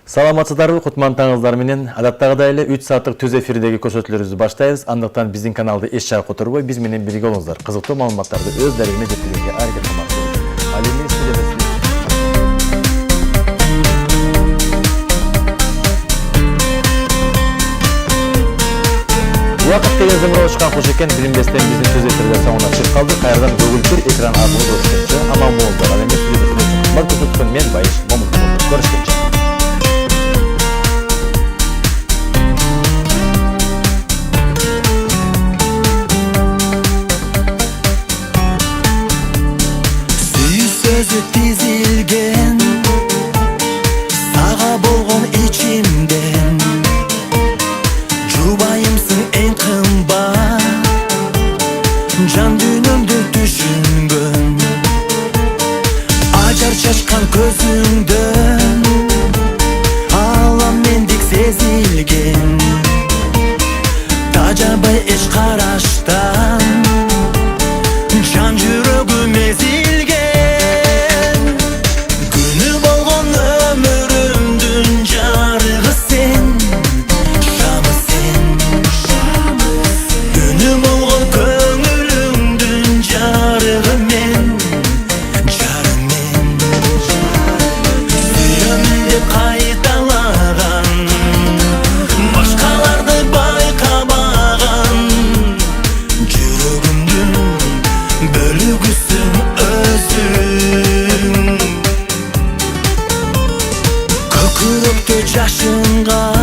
Саламатсыздарбы, кутмандыгыңыздар менен адаттагыдай эле 3 сааттык түз эфирдеги көрсөтүүлөрүбүздү баштайбыз. Андыктан биздин каналды эч жакка которбой, биз менен бирге болуңуздар. Кызыктуу маалыматтарды өз дарегине жеткирүүгө аракет кылмакчыбыз. Ал эми студиябызда Убакыт деген зымыроо чыккан куш экен, билинбестен биздин түз эфирде соңуна чыгып калды. Кайрадан көгүлтүр экран аркылуу көрүшкөнчө аман болуңуздар. Ал эми студиябызда кызмат көрсөткөн мен Байыш Момунов. Көрүшкөнчө. Sözü dizilgen Sağa bolgon içimden Jubayımsın en kımbat Can dünümdü düşüngön Acar çaşkan gözünden Ağlam mendik sezilgen Tacabay eş karaştan Can жүрөгүм ezilgen Kökürüktü yaşınga